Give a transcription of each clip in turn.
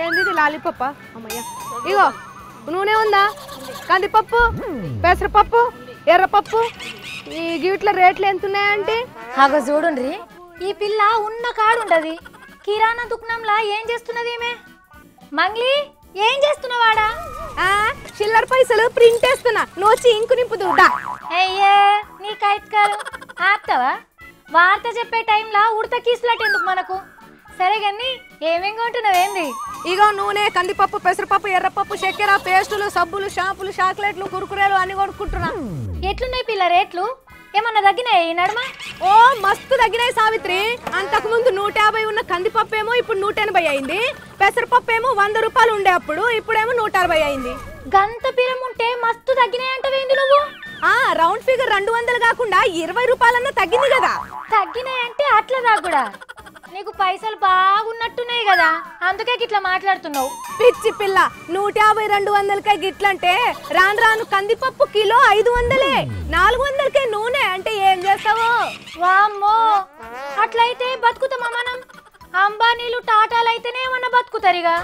ఏంది లాలీపప్ప అమ్మయ్య ఇగో నూనె ఉందా కందిపప్పు పెసరపప్పు ఎర్రపప్పు ఈ గీట్ల రేట్లు ఎంత ఉన్నాయంటే అగో చూడుండ్రి ఈ పిల్ల ఉన్న కాడుండది కిరాణా దుకాణంలా ఏం చేస్తున్నది ఈమె మంగ్లీ ఏం చేస్తున్నావాడా చిల్లర పైసలు ప్రింట్ వేస్తున్నా నోచి ఇంకు నింపుదుడా అయ్యే నీ కైత్కాలు ఆపుతావా వార్త చెప్పే టైంలా ఉడత కీసులాట ఎందుకు మనకు సరే గాని ఏమేం కొంటున్నావేంది ఇగో నూనె కందిపప్పు పెసరపప్పు ఎర్రపప్పు చక్కెర పేస్టులు సబ్బులు షాంపులు చాక్లెట్లు కురుకురేలు అన్ని కొనుక్కుంటున్నా ఎట్లున్నాయి పిల్ల రేట్లు ఏమన్నా తగ్గినాయి ఈ నడుమ ఓ మస్తు తగ్గినాయి సావిత్రి అంతకు ముందు 150 ఉన్న కందిపప్పు ఏమో ఇప్పుడు 180 అయింది పెసరపప్పు ఏమో 100 రూపాయలు ఉండే అప్పుడు ఇప్పుడేమో 160 అయింది గంత పిరం ఉంటే మస్తు తగ్గినాయి అంటవేంది నువ్వు రౌండ్ ఫిగర్ 200 కాకుండా 20 రూపాయలన్నా తగ్గింది కదా తగ్గినాయంటే అట్లా దాగుడా నీకు పైసలు బాగున్నట్టున్నాయి కదా అందుకే గిట్లా మాట్లాడుతున్నావు పిచ్చి పిల్ల 150 200కే గిట్లంటే రాను రాను కందిపప్పు కిలో 500 400కే నూనె అంటే ఏం చేస్తావో వామ్మో అట్లయితే బతుకుతామా మనం అంబానీలు టాటాలు అయితేనే ఏమన్నా బతుకుతారిగా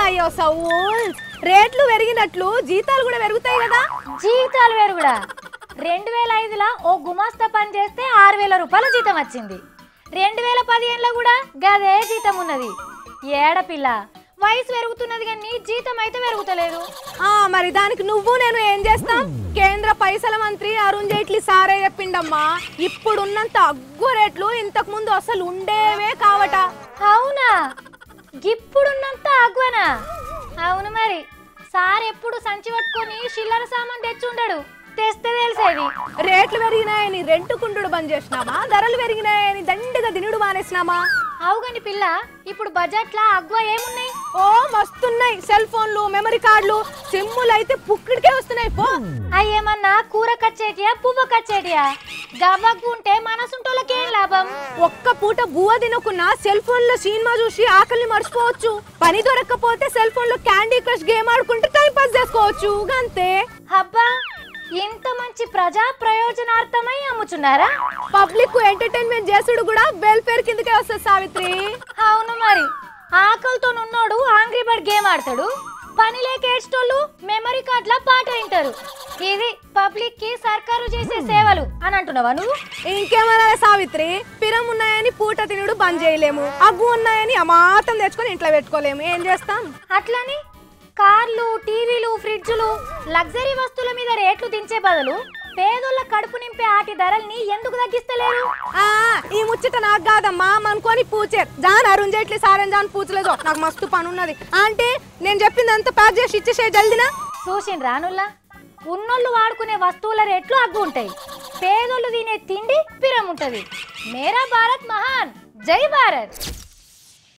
అయ్యో సౌల్ రేట్లు పెరిగినట్లు జీతాలు కూడా పెరుగుతాయి కదా జీతాలు పెరుగుడా 2005లో ఓ గుమాస్తా పని చేస్తే 6000 రూపాయల జీతం వచ్చింది 2015లో కూడా గదే జీతం ఉన్నది ఏడపిల్ల వయసు పెరుగుతున్నది కానీ జీతం అయితే పెరుగుతలేదు మరి దానికి నువ్వు నేను ఏం చేస్తాం కేంద్ర పైసల మంత్రి అరుణ్ జైట్లీ సారే చెప్పిండమ్మా ఇప్పుడున్నంత అగ్గు రేట్లు ఇంతకు ముందు అసలు ఉండేవే కావట అవునా ఇప్పుడున్నంత అగ్వనా అవును మరి సార్ ఎప్పుడు సంచి పట్టుకొని చిల్లర సామాన్ తెచ్చుండడు తెస్తే తెలిసేది రేట్లు పెరిగినాయని రెంటుకుంటుడు బంద్ చేసినామా ధరలు పెరిగినాయని దండిగా తినుడు మానేసినామా అవుగని పిల్ల ఇప్పుడు బడ్జెట్ లా అగ్వ ఏమున్నాయి ఓ మస్తున్నాయి సెల్ ఫోన్లు మెమరీ కార్డులు సిమ్ములు అయితే పుక్కిడికే వస్తున్నాయి పో అయ్యేమన్నా కూర కచ్చేటియా పువ్వ కచ్చేటియా గవ్వకు ఉంటే మనసుంటోళ్ళకేం లాభం ఒక్క పూట బువ్వ తినకున్నా సెల్ ఫోన్ లో సినిమా చూసి ఆకలిని మర్చిపోవచ్చు పని దొరకకపోతే సెల్ ఫోన్ లో క్యాండీ క్రష్ గేమ్ ఆడుకుంటూ టైం పాస్ చేసుకోవచ్చు అంతే అబ్బా ఇంత మంచి ప్రజా ప్రయోజనార్థమై అమ్ముచున్నారా పబ్లిక్ ఎంటర్టైన్మెంట్ చేసుడు కూడా వెల్ఫేర్ కిందకే వస్తుంది సావిత్రి అవును మరి ఆకలితో ఉన్నోడు ఆంగ్రీ బర్డ్ గేమ్ ఆడతాడు పని లేక ఏడ్చేటోళ్ళు మెమరీ కార్డుల పాట వింటారు ఇది పబ్లిక్ కి సర్కారు చేసే సేవలు అని అంటున్నావా నువ్వు ఇంకేమన్నా సావిత్రి పిరం ఉన్నాయని పూట తినుడు బంద్ చేయలేము అగ్గు ఉన్నాయని అమాతం తెచ్చుకొని ఇంట్లో పెట్టుకోలేము ఏం చేస్తాం అట్లని కార్లు టీవీలు ఫ్రిడ్జ్లు లగ్జరీ వస్తువుల మీద రేట్లు దించే బదులు పేదోళ్ళ కడుపు నింపే ఆటి ధరల్ని ఎందుకు తగ్గిస్తలేరు ఈ ముచ్చట నాకు కాదమ్మా అనుకోని పూచే జాన్ అరుణ్ జైట్లీ సారని జాన్ పూచలేదు నాకు మస్తు పని ఉన్నది అంటే నేను చెప్పింది అంతా ప్యాక్ చేసి ఇచ్చేసే జల్దినా చూసిన రానుల్లా ఉన్నోళ్ళు వాడుకునే వస్తువుల రేట్లు అగ్గు ఉంటాయి పేదోళ్ళు తినే తిండి పిరం ఉంటది మేరా భారత్ మహాన్ జై భారత్